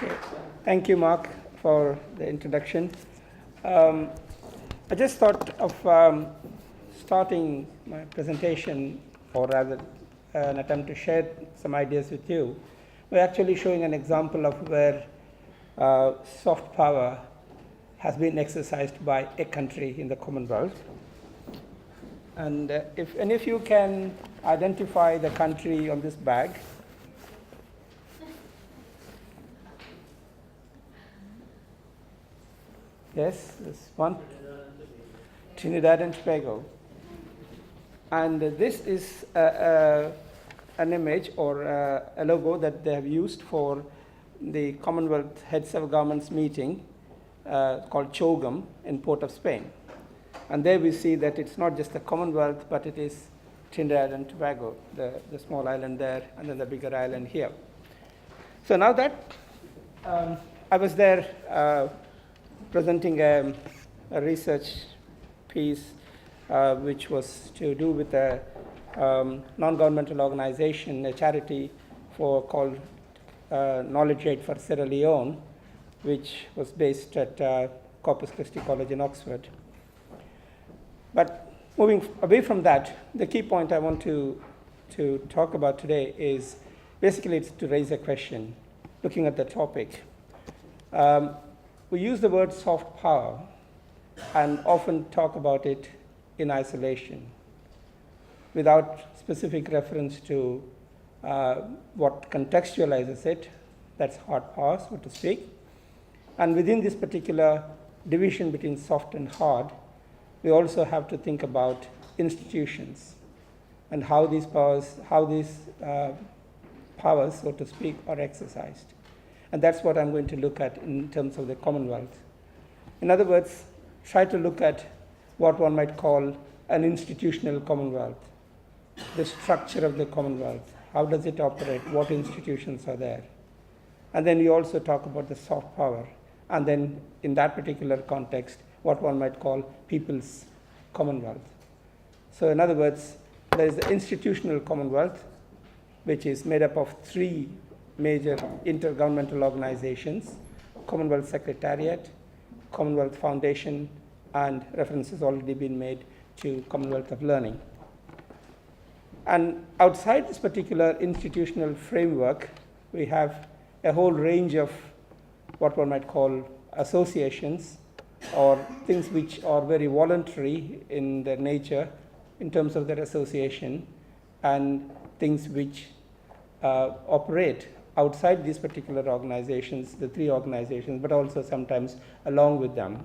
Okay. Thank you, Mark, for the introduction. I just thought of starting my presentation, or rather an attempt to share some ideas with you. We're actually showing an example of where soft power has been exercised by a country in the Commonwealth. And if any of you can identify the country on this bag. Yes, this one. Trinidad and Tobago. And this is an image or a logo that they have used for the Commonwealth Heads of Governments meeting called CHOGM in Port of Spain. And there we see that it's not just the Commonwealth, but it is Trinidad and Tobago, the small island there, and then the bigger island here. So now that I was there presenting a research piece which was to do with a non-governmental organization, a charity called Knowledge Aid for Sierra Leone, which was based at Corpus Christi College in Oxford. But moving away from that, the key point I want to talk about today is basically it's to raise a question, looking at the topic. We use the word soft power and often talk about it in isolation without specific reference to what contextualizes it, that's hard power, so to speak. And within this particular division between soft and hard, we also have to think about institutions and how these powers, so to speak, are exercised. And that's what I'm going to look at in terms of the Commonwealth. In other words, try to look at what one might call an institutional Commonwealth, the structure of the Commonwealth, how does it operate, what institutions are there. And then we also talk about the soft power, and then in that particular context, what one might call people's Commonwealth. So in other words, there is the institutional Commonwealth, which is made up of three major intergovernmental organizations: Commonwealth Secretariat, Commonwealth Foundation, and reference has already been made to Commonwealth of Learning. And outside this particular institutional framework, we have a whole range of what one might call associations, or things which are very voluntary in their nature in terms of their association, and things which operate outside these particular organizations, the three organizations, but also sometimes along with them.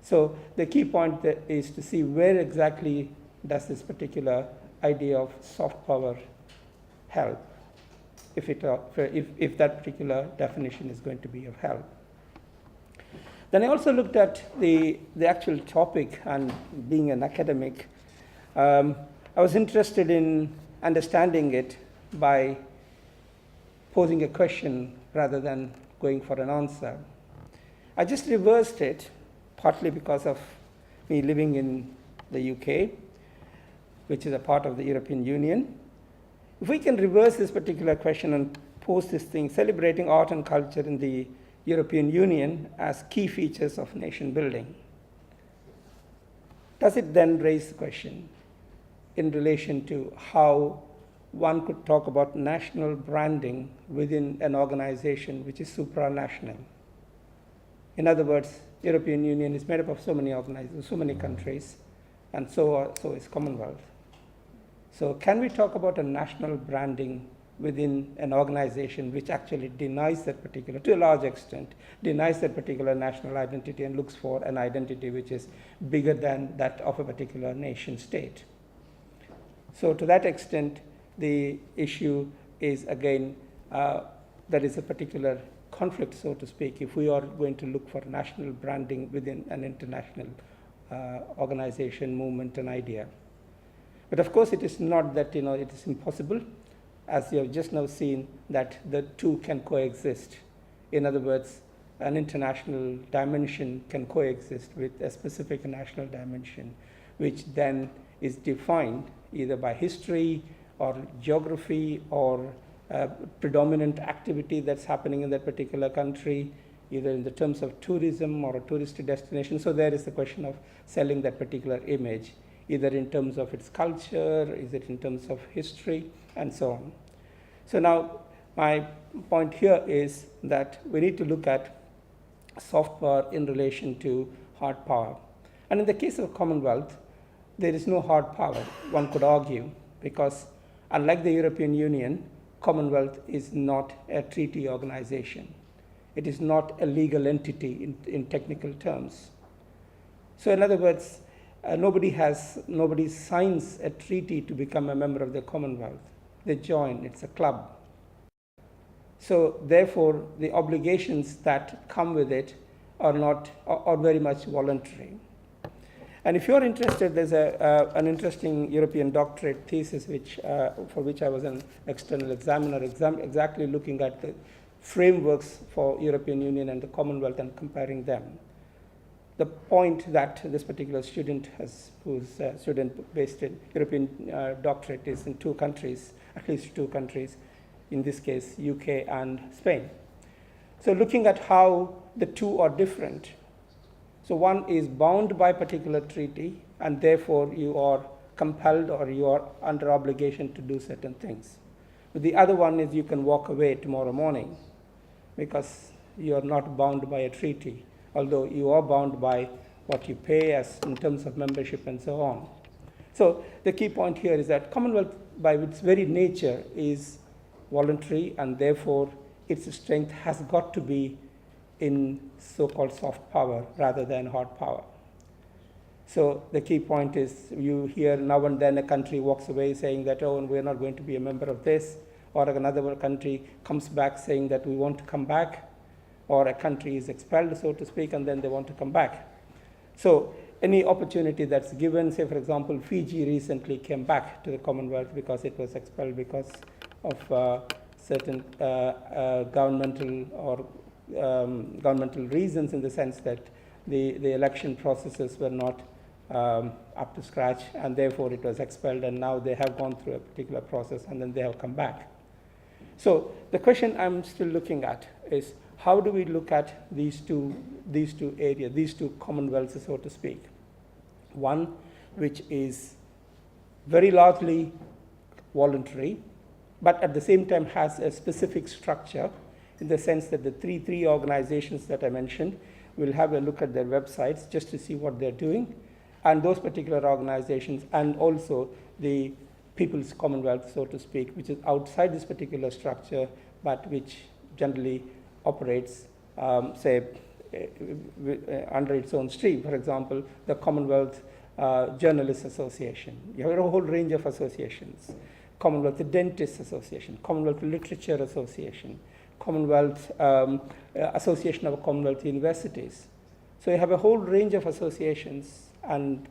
So the key point is to see where exactly does this particular idea of soft power help, if that particular definition is going to be of help. Then I also looked at the actual topic, and being an academic, I was interested in understanding it by posing a question rather than going for an answer. I just reversed it, partly because of me living in the UK, which is a part of the European Union. If we can reverse this particular question and pose this thing, celebrating art and culture in the European Union as key features of nation building, does it then raise the question in relation to how one could talk about national branding within an organization which is supranational? In other words, European Union is made up of so many organizations, so many countries, and so is Commonwealth. So can we talk about a national branding within an organization which actually denies that particular, to a large extent, denies that particular national identity and looks for an identity which is bigger than that of a particular nation state? So to that extent, the issue is, again, there is a particular conflict, so to speak, if we are going to look for national branding within an international organization, movement, and idea. But of course, it is not that it is impossible, as you have just now seen, that the two can coexist. In other words, an international dimension can coexist with a specific national dimension, which then is defined either by history or geography or predominant activity that's happening in that particular country, either in the terms of tourism or a tourist destination. So there is the question of selling that particular image, either in terms of its culture, is it in terms of history, and so on. So now my point here is that we need to look at soft power in relation to hard power. And in the case of Commonwealth, there is no hard power, one could argue, because unlike the European Union, Commonwealth is not a treaty organization. It is not a legal entity in technical terms. So in other words, nobody signs a treaty to become a member of the Commonwealth. They join, it's a club. So therefore, the obligations that come with it are very much voluntary. And if you're interested, there's an interesting European doctorate thesis for which I was an external examiner, exactly looking at the frameworks for European Union and the Commonwealth and comparing them. The point that this particular student who's a student based in European doctorate is in two countries, at least two countries, in this case, UK and Spain. So looking at how the two are different. So one is bound by a particular treaty, and therefore you are compelled or you are under obligation to do certain things. But the other one is you can walk away tomorrow morning because you are not bound by a treaty, although you are bound by what you pay as in terms of membership and so on. So the key point here is that Commonwealth, by its very nature, is voluntary, and therefore its strength has got to be in so-called soft power rather than hard power. So the key point is you hear now and then a country walks away saying that, oh, we're not going to be a member of this, or another country comes back saying that we want to come back, or a country is expelled, so to speak, and then they want to come back. So any opportunity that's given, say, for example, Fiji recently came back to the Commonwealth because it was expelled because of certain governmental reasons, in the sense that the election processes were not up to scratch, and therefore it was expelled, and now they have gone through a particular process and then they have come back. So the question I'm still looking at is, how do we look at these two areas, these two commonwealths, so to speak? One which is very largely voluntary, but at the same time has a specific structure, in the sense that the three organizations that I mentioned, will have a look at their websites just to see what they're doing, and those particular organizations, and also the People's Commonwealth, so to speak, which is outside this particular structure, but which generally operates, say, under its own stream. For example, the Commonwealth Journalists Association. You have a whole range of associations. Commonwealth Dentists Association, Commonwealth Literature Association, Commonwealth Association of Commonwealth Universities. So you have a whole range of associations and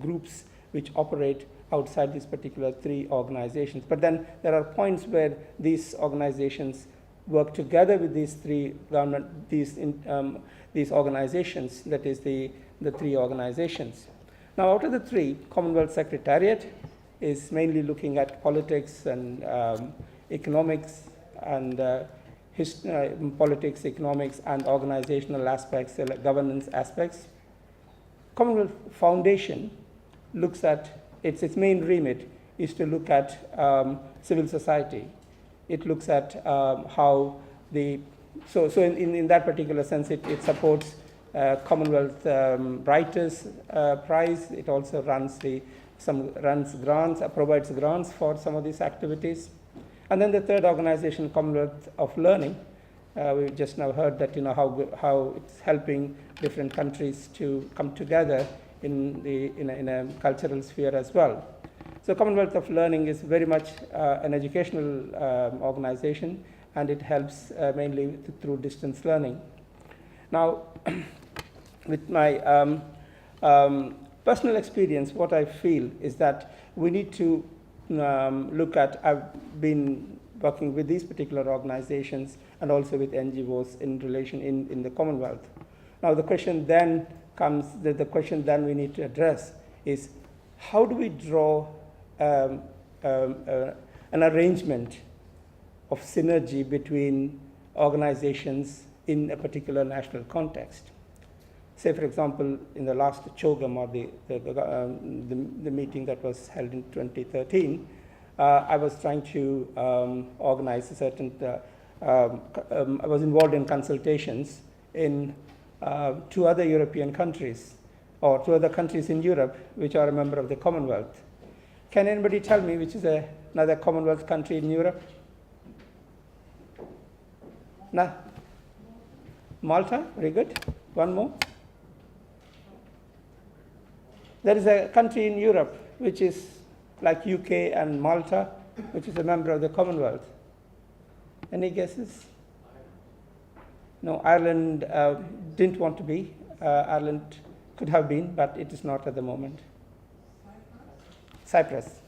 groups which operate outside these particular three organizations. But then there are points where these organizations work together with these these organizations, that is the three organizations. Now, out of the three, Commonwealth Secretariat is mainly looking at politics and economics and politics, economics, and organizational aspects, governance aspects. Commonwealth Foundation looks at, its main remit is to look at civil society. It looks at how so in that particular sense, it supports Commonwealth Writers Prize. It also runs grants, provides grants for some of these activities. And then the third organization, Commonwealth of Learning, we just now heard that how it's helping different countries to come together in a cultural sphere as well. So Commonwealth of Learning is very much an educational organization, and it helps mainly through distance learning. Now, with my personal experience, what I feel is that we need to look at, I've been working with these particular organizations and also with NGOs in relation in the Commonwealth. Now the question then comes, the question then we need to address is, how do we draw an arrangement of synergy between organizations in a particular national context. Say, for example, in the last CHOGM, or the meeting that was held in 2013, I was trying to organize a certain, I was involved in consultations in 2 other European countries, or 2 other countries in Europe, which are a member of the Commonwealth. Can anybody tell me which is another Commonwealth country in Europe? No? Malta, very good. One more. There is a country in Europe which is like UK and Malta, which is a member of the Commonwealth. Any guesses? No, Ireland didn't want to be. Ireland could have been, but it is not at the moment. Cyprus.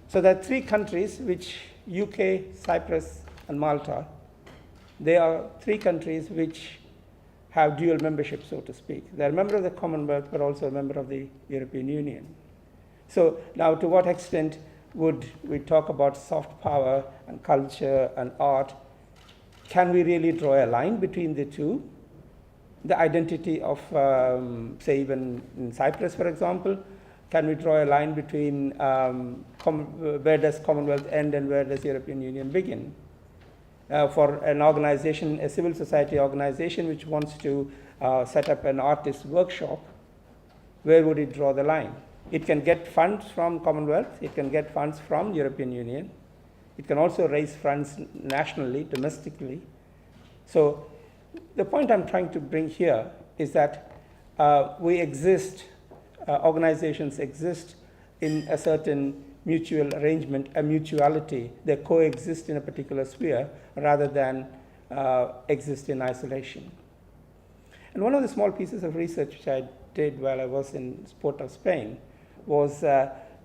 So there are 3 countries which UK, Cyprus, and Malta. They are 3 countries which have dual membership, so to speak. They're a member of the Commonwealth, but also a member of the European Union. So now, to what extent would we talk about soft power and culture and art? Can we really draw a line between the two? The identity of, say, even in Cyprus, for example, can we draw a line between where does Commonwealth end and where does European Union begin? For an organization, a civil society organization which wants to set up an artist workshop, where would it draw the line? It can get funds from Commonwealth, it can get funds from European Union, it can also raise funds nationally, domestically. So the point I'm trying to bring here is that we exist, organizations exist in a certain mutual arrangement, a mutuality. They coexist in a particular sphere rather than exist in isolation. And one of the small pieces of research which I did while I was in Port of Spain was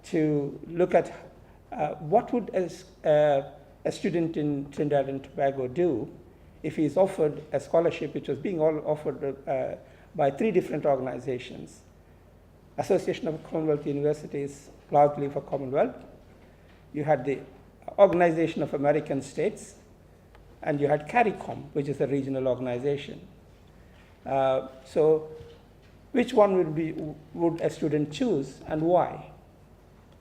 to look at what would a student in Trinidad and Tobago do if he is offered a scholarship which was being offered by 3 different organizations. Association of Commonwealth Universities, largely for Commonwealth. You had the Organization of American States, and you had CARICOM, which is a regional organization. So which one would a student choose, and why,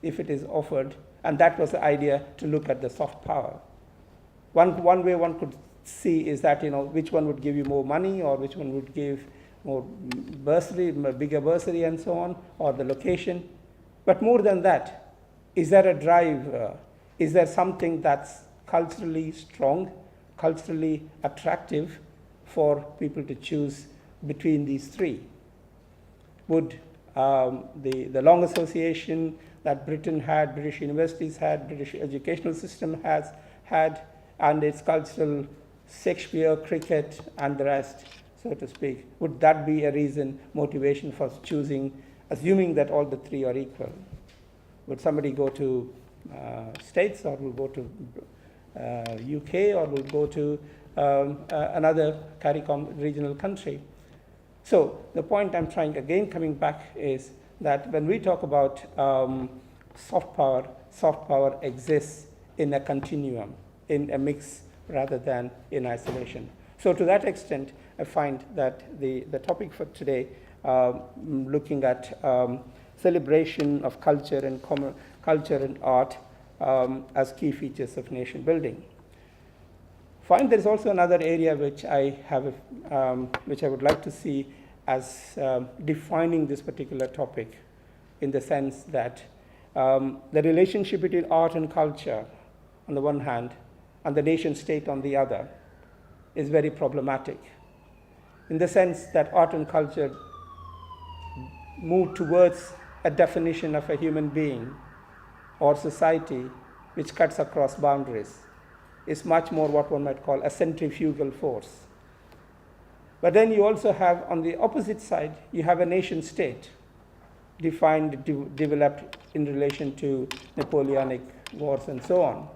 if it is offered? And that was the idea, to look at the soft power. One way one could see is that, which one would give you more money, or which one would give more bursary, bigger bursary, and so on, or the location. But more than that, is there a drive? Is there something that's culturally strong, culturally attractive for people to choose between these 3? Would the long association that Britain had, British universities had, British educational system has had, and its cultural Shakespeare, cricket, and the rest, so to speak, would that be a reason, motivation for choosing, assuming that all the 3 are equal? Would somebody go to States, or will go to UK, or will go to another CARICOM regional country? So the point I'm trying, again coming back, is that when we talk about soft power exists in a continuum, in a mix, rather than in isolation. So to that extent, I find that the topic for today, looking at celebration of culture and art as key features of nation building. Find there's also another area which I have, which I would like to see as defining this particular topic, in the sense that the relationship between art and culture on the one hand, and the nation state on the other, is very problematic, in the sense that art and culture move towards a definition of a human being or society which cuts across boundaries. Is much more what one might call a centrifugal force. But then you also have, on the opposite side, you have a nation state defined, developed in relation to Napoleonic wars and so on,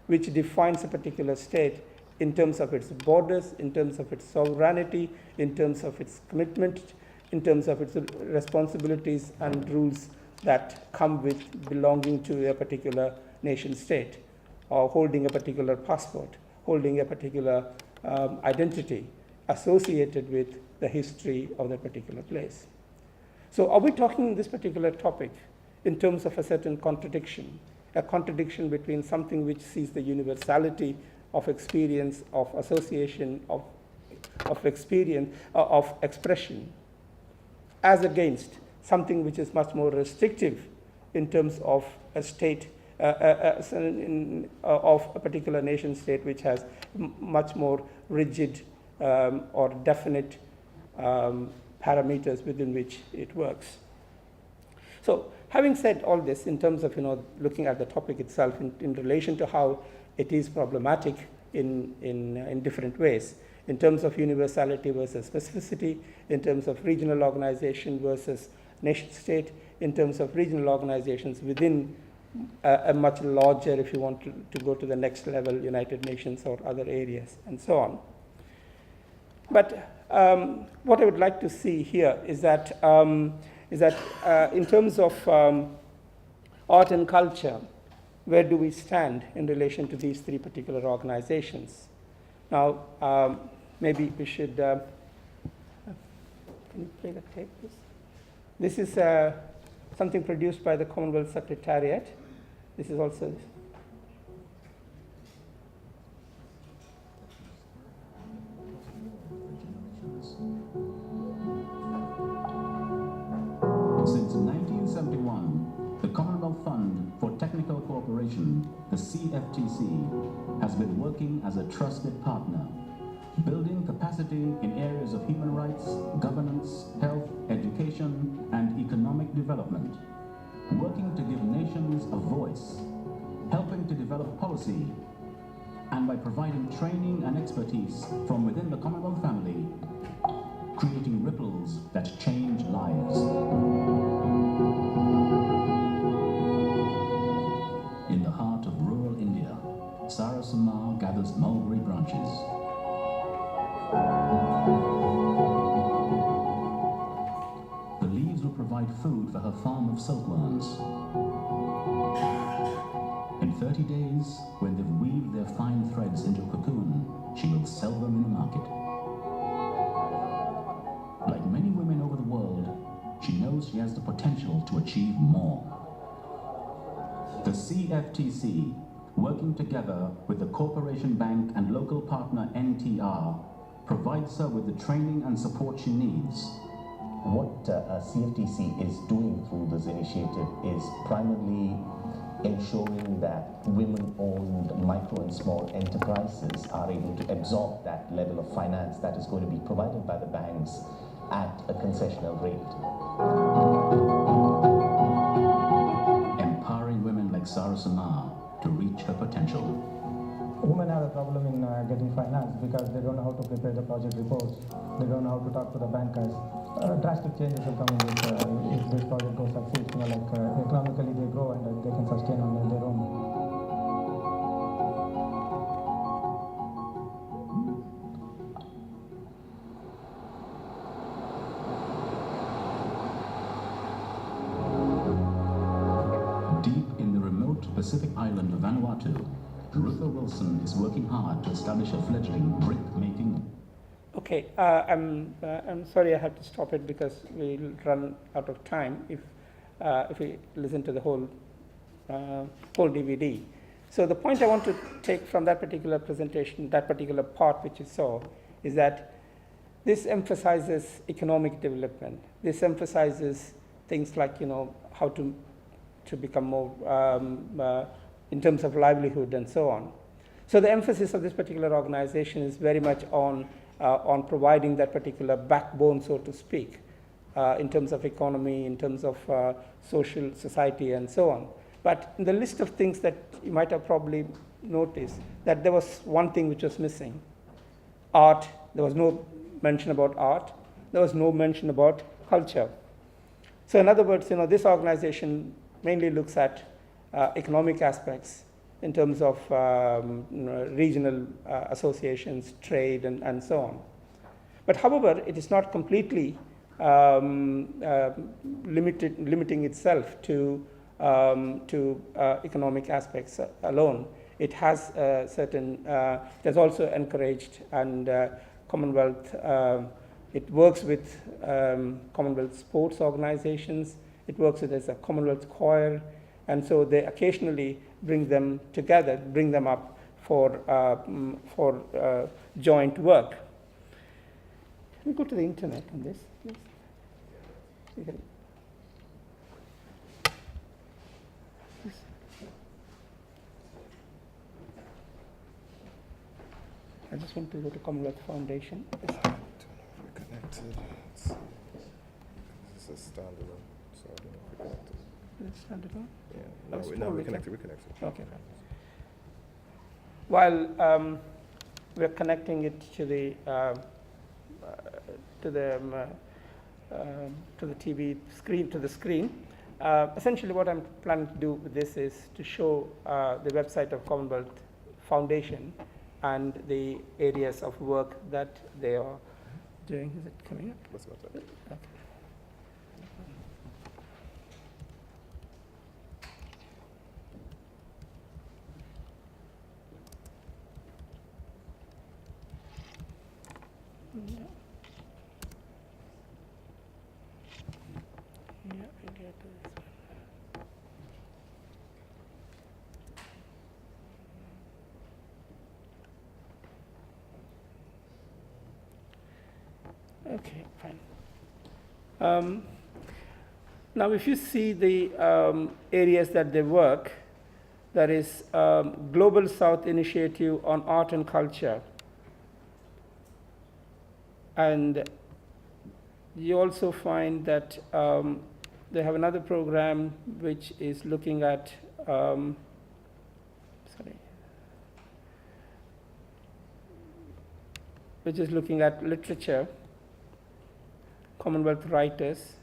which defines a particular state in terms of its borders, in terms of its sovereignty, in terms of its commitment, in terms of its responsibilities and rules that come with belonging to a particular nation state. or holding a particular passport, holding a particular identity associated with the history of that particular place. So are we talking in this particular topic in terms of a certain contradiction, a contradiction between something which sees the universality of experience, of association, of experience, of expression, as against something which is much more restrictive in terms of a state, of a particular nation state which has much more rigid or definite parameters within which it works. So having said all this in terms of looking at the topic itself in relation to how it is problematic in different ways, in terms of universality versus specificity, in terms of regional organization versus nation state, in terms of regional organizations within a much larger, if you want to go to the next level, United Nations or other areas, and so on. But what I would like to see here is that in terms of art and culture, where do we stand in relation to these three particular organizations? Now, maybe we should, can you play the tape, please? This is something produced by the Commonwealth Secretariat. This is also, since 1971, the Commonwealth Fund for Technical Cooperation, the CFTC, has been working as a trusted partner, building capacity in areas of human rights, governance, health, education, and economic development, working to give nations a voice, helping to develop policy, and by providing training and expertise from within the Commonwealth family, creating ripples that change lives. In the heart of rural India, Sarah Samar gathers mulberry branches. The leaves will provide food for her farm of silkworms. In 30 days, when they've weaved their fine threads into a cocoon, she will sell them in the market. Like many women over the world, she knows she has the potential to achieve more. The CFTC, working together with the Corporation Bank and local partner NTR, provides her with the training and support she needs. What CFTC is doing through this initiative is primarily ensuring that women-owned micro and small enterprises are able to absorb that level of finance that is going to be provided by the banks at a concessional rate. Empowering women like Sarah Samar to reach her potential. Women have a problem in getting finance because they don't know how to prepare the project reports. They don't know how to talk to the bankers. Drastic changes will come in if this project goes succeed. Economically they grow and they can sustain on their own. Deep in the remote Pacific island of Vanuatu, Ruther Wilson is working hard to establish a fledgling brick-making. okay, I'm sorry I have to stop it because we'll run out of time if we listen to the whole DVD. So the point I want to take from that particular presentation, that particular part which you saw, is that this emphasizes economic development. This emphasizes things like how to become more in terms of livelihood and so on. So the emphasis of this particular organization is very much on providing that particular backbone, so to speak, in terms of economy, in terms of social society, and so on. But in the list of things that you might have probably noticed, that there was one thing which was missing. Art. There was no mention about art. There was no mention about culture. So in other words, this organization mainly looks at economic aspects in terms of regional associations, trade, and so on. But however, it is not completely limiting itself to economic aspects alone. it has certain, it has also encouraged, and Commonwealth, it works with Commonwealth sports organizations, it works with as a Commonwealth choir, and so they occasionally bring them together, bring them up for joint work. Can we go to the internet on this, please? You can. I just want to go to Commonwealth Foundation. We're connected. Let's see. This is standalone, so I don't know if we're connected. Is it standalone? Yeah. That's No, probably we're connected. We're connected. Okay. While we're connecting it to the TV screen, to the screen, essentially what I'm planning to do with this is to show the website of Commonwealth Foundation and the areas of work that they are doing. Is it coming up? What's about that? Okay. Yeah. Yeah, I get this one. Okay, fine. Now, if you see the areas that they work, there is Global South Initiative on Art and Culture. And you also find that they have another program which is looking at, which is looking at literature, Commonwealth writers.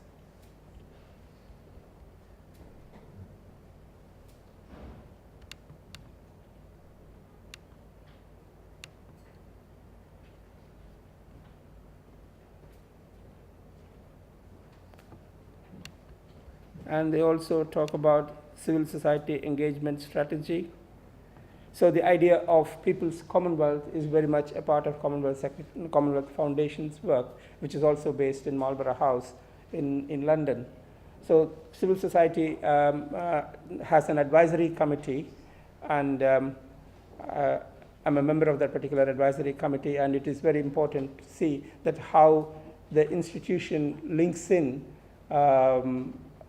And they also talk about civil society engagement strategy. So the idea of People's Commonwealth is very much a part of Commonwealth Foundation's work, which is also based in Marlborough House in London. So civil society has an advisory committee, and I'm a member of that particular advisory committee, and it is very important to see that how the institution links in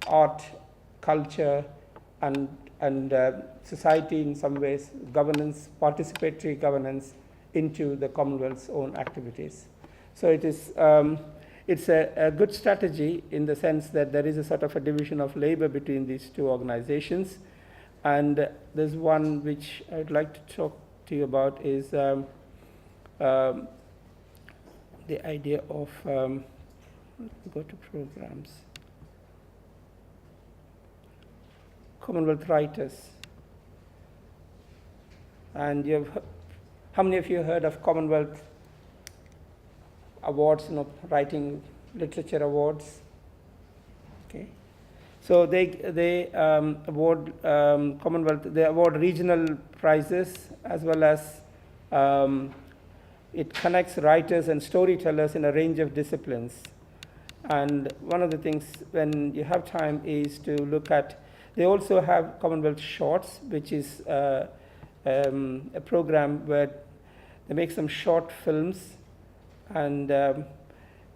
art, culture, and society in some ways, governance, participatory governance into the Commonwealth's own activities. So it is, it's a good strategy in the sense that there is a sort of a division of labor between these two organizations. And there's one which I'd like to talk to you about is the idea of, go to programs. Commonwealth writers. And how many of you heard of Commonwealth awards, writing literature awards? Okay. So they award Commonwealth, they award regional prizes, as well as it connects writers and storytellers in a range of disciplines. And one of the things when you have time is to look at, they also have Commonwealth Shorts, which is a program where they make some short films, and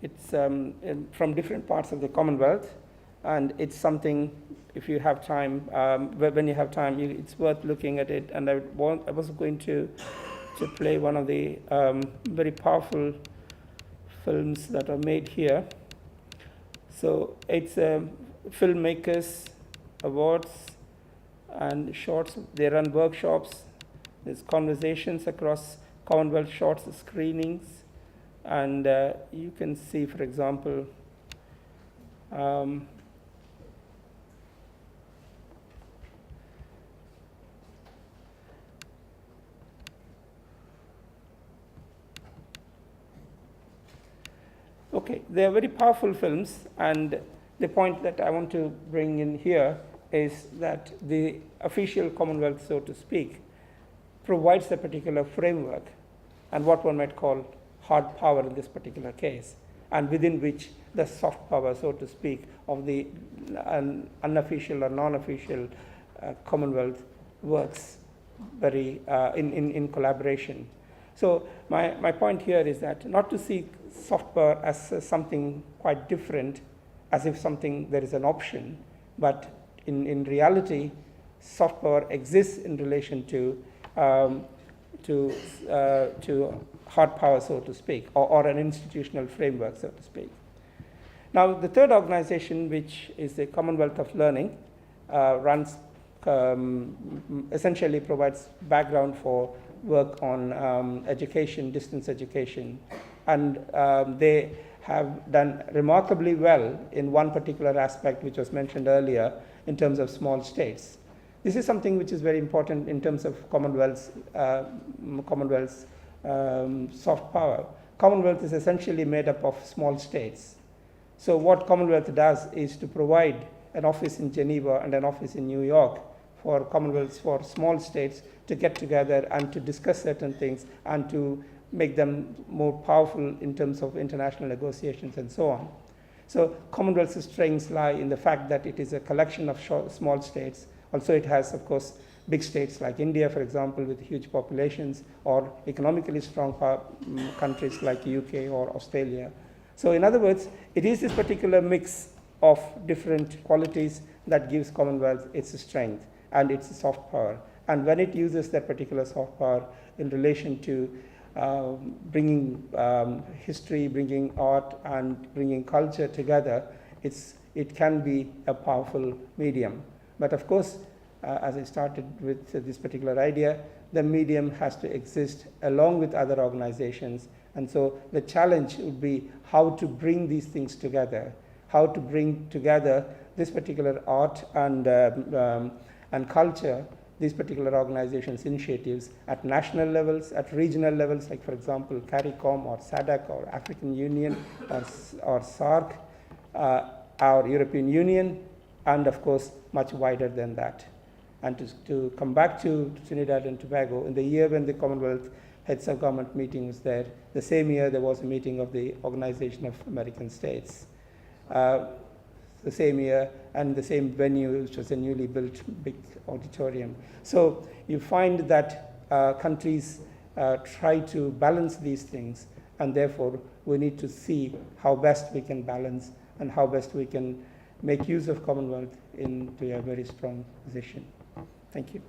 it's from different parts of the Commonwealth, and it's something, if you have time, when you have time, it's worth looking at it. And I was going to play one of the very powerful films that are made here. So it's Filmmakers Awards and shorts. They run workshops. There's conversations across Commonwealth Shorts screenings, and you can see, for example, okay, they are very powerful films, and the point that I want to bring in here is that the official Commonwealth, so to speak, provides a particular framework and what one might call hard power in this particular case, and within which the soft power, so to speak, of the unofficial or non-official Commonwealth works very in collaboration. So my point here is that not to see soft power as something quite different, as if something there is an option, but in reality, soft power exists in relation to hard power, so to speak, or an institutional framework, so to speak. Now, the third organization, which is the Commonwealth of Learning, runs essentially provides background for work on education, distance education, and they have done remarkably well in one particular aspect, which was mentioned earlier, in terms of small states. This is something which is very important in terms of Commonwealth's soft power. Commonwealth is essentially made up of small states. So what Commonwealth does is to provide an office in Geneva and an office in New York for Commonwealths, for small states to get together and to discuss certain things and to make them more powerful in terms of international negotiations and so on. So Commonwealth's strengths lie in the fact that it is a collection of small states. Also, it has, of course, big states like India, for example, with huge populations, or economically strong countries like UK or Australia. So in other words, it is this particular mix of different qualities that gives Commonwealth its strength and its soft power. And when it uses that particular soft power in relation to bringing history, bringing art, and bringing culture together, it can be a powerful medium. But of course, as I started with this particular idea, the medium has to exist along with other organizations. And so the challenge would be how to bring these things together, how to bring together this particular art and culture, these particular organizations' initiatives at national levels, at regional levels, like, for example, CARICOM or SADC or African Union or SAARC, our European Union, and of course, much wider than that. And to come back to Trinidad and Tobago, in the year when the Commonwealth Heads of Government meeting was there, the same year there was a meeting of the Organization of American States. The same year, and the same venue, which was a newly built big auditorium. So you find that countries try to balance these things, and therefore we need to see how best we can balance and how best we can make use of Commonwealth into a very strong position. Thank you.